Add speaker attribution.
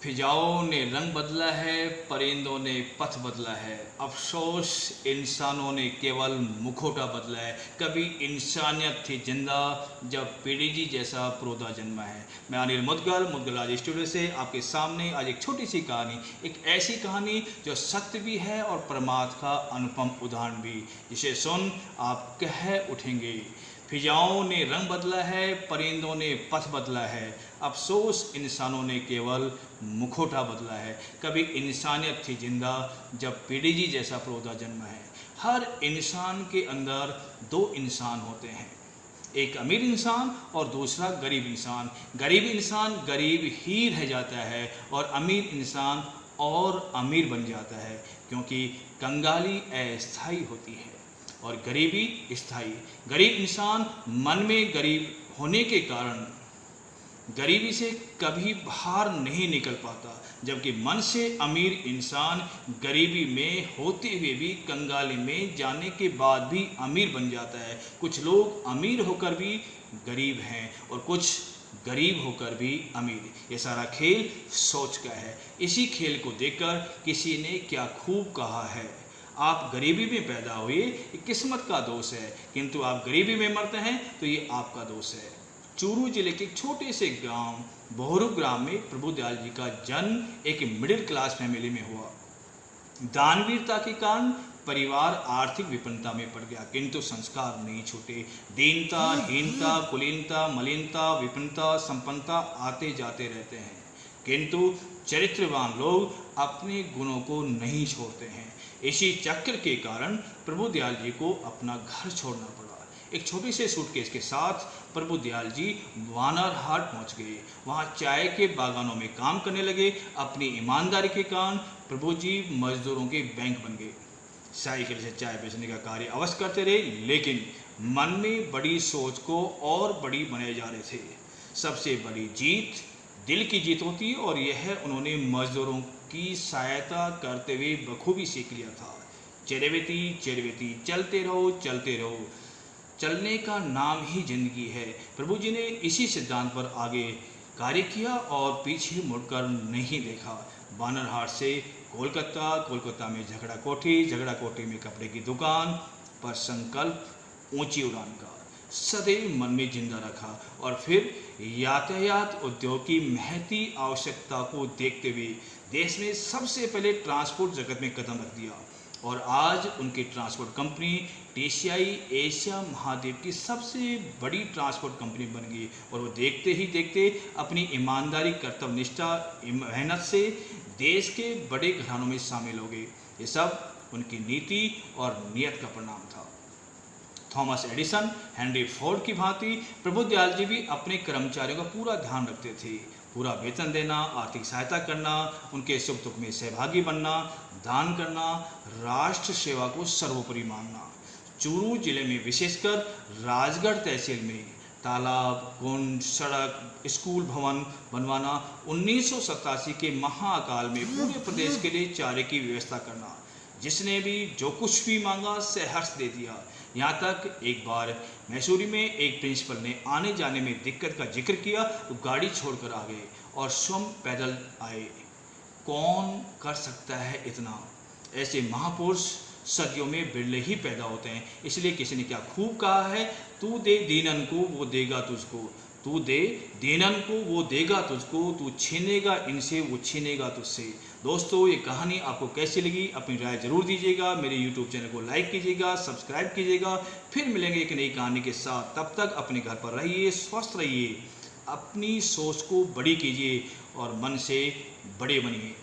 Speaker 1: फिजाओं ने रंग बदला है, परिंदों ने पथ बदला है, अफसोस इंसानों ने केवल मुखौटा बदला है। कभी इंसानियत थी जिंदा जब पीडीजी जैसा प्रोदा जन्मा है। मैं अनिल मुदगल आज स्टूडियो से आपके सामने आज एक छोटी सी कहानी, एक ऐसी कहानी जो सत्य भी है और परमार्थ का अनुपम उदाहरण भी, जिसे सुन आप कह उठेंगे, फिजाओं ने रंग बदला है, परिंदों ने पथ बदला है, अफसोस इंसानों ने केवल मुखौटा बदला है। कभी इंसानियत थी जिंदा जब पीडीजी जैसा प्रोदा जन्मा है। हर इंसान के अंदर दो इंसान होते हैं, एक अमीर इंसान और दूसरा गरीब इंसान। गरीब इंसान गरीब ही रह जाता है और अमीर इंसान और अमीर बन जाता है, क्योंकि कंगाली अस्थायी होती है और गरीबी स्थायी। गरीब इंसान मन में गरीब होने के कारण गरीबी से कभी बाहर नहीं निकल पाता, जबकि मन से अमीर इंसान गरीबी में होते हुए भी कंगाली में जाने के बाद भी अमीर बन जाता है। कुछ लोग अमीर होकर भी गरीब हैं और कुछ गरीब होकर भी अमीर। ये सारा खेल सोच का है। इसी खेल को देखकर किसी ने क्या खूब कहा है, आप गरीबी में पैदा हुए ये किस्मत का दोष है, किंतु आप गरीबी में मरते हैं तो ये आपका दोष है। चूरू जिले के एक छोटे से गांव बोहरू ग्राम में प्रभु दयाल जी का जन्म एक मिडिल क्लास फैमिली में हुआ। दानवीरता के कारण परिवार आर्थिक विपन्नता में पड़ गया, किंतु संस्कार नहीं छूटे। दीनता, हीनता, कुलीनता, मलिनता, विपन्नता, संपन्नता आते जाते रहते हैं, किंतु चरित्रवान लोग अपने गुणों को नहीं छोड़ते हैं। इसी चक्र के कारण प्रभु दयाल जी को अपना घर छोड़ना पड़ा। एक छोटे से सूटकेस के साथ प्रभु दयाल जी वानरहाट पहुंच गए। वहां चाय के बागानों में काम करने लगे। अपनी ईमानदारी के कारण प्रभु जी मजदूरों के बैंक बन गए। साइकिल से चाय बेचने का कार्य अवश्य करते रहे, लेकिन मन में बड़ी सोच को और बड़ी बनाए जा रहे थे। सबसे बड़ी जीत दिल की जीत होती है और यह उन्होंने मजदूरों की सहायता करते हुए बखूबी सीख लिया था। चरवेती चरवेती, चलते रहो चलते रहो, चलने का नाम ही जिंदगी है। प्रभु जी ने इसी सिद्धांत पर आगे कार्य किया और पीछे मुड़कर नहीं देखा। वानरहाट से कोलकाता, कोलकाता में झगड़ा कोठी में कपड़े की दुकान पर संकल्प ऊंची उड़ान का सदैव मन में जिंदा रखा और फिर यातायात उद्योग की महती आवश्यकता को देखते हुए देश में सबसे पहले ट्रांसपोर्ट जगत में कदम रख दिया और आज उनकी ट्रांसपोर्ट कंपनी टीसीआई एशिया महाद्वीप की सबसे बड़ी ट्रांसपोर्ट कंपनी बन गई। और वो देखते ही देखते अपनी ईमानदारी, कर्तव्यनिष्ठा, मेहनत से देश के बड़े घरानों में शामिल हो गए। ये सब उनकी नीति और नियत का परिणाम था। थॉमस एडिसन, हेनरी फोर्ड की भांति प्रभु दयाल जी भी अपने कर्मचारियों का पूरा ध्यान रखते थे। पूरा वेतन देना, आर्थिक सहायता करना, उनके सुख दुख में सहभागी बनना, दान करना, राष्ट्र सेवा को सर्वोपरि मानना। चूरू जिले में विशेषकर राजगढ़ तहसील में तालाब, कुंड, सड़क, स्कूल भवन बनवाना, 1987 के महाअकाल में पूरे प्रदेश के लिए चारे की व्यवस्था करना, जिसने भी जो कुछ भी मांगा सहर्ष दे दिया। यहाँ तक एक बार मैसूरी में एक प्रिंसिपल ने आने जाने में दिक्कत का जिक्र किया तो गाड़ी छोड़कर आ गए और स्वयं पैदल आए। कौन कर सकता है इतना? ऐसे महापुरुष सदियों में बिरले ही पैदा होते हैं। इसलिए किसी ने क्या खूब कहा है, तू दे दीनन को वो देगा तुझको, तू दे दीनन को वो देगा तुझको, तू छीनेगा इनसे वो छीनेगा तुझसे। दोस्तों, ये कहानी आपको कैसी लगी अपनी राय जरूर दीजिएगा। मेरे YouTube चैनल को लाइक कीजिएगा, सब्सक्राइब कीजिएगा। फिर मिलेंगे एक नई कहानी के साथ। तब तक अपने घर पर रहिए, स्वस्थ रहिए, अपनी सोच को बड़ी कीजिए और मन से बड़े बनिए।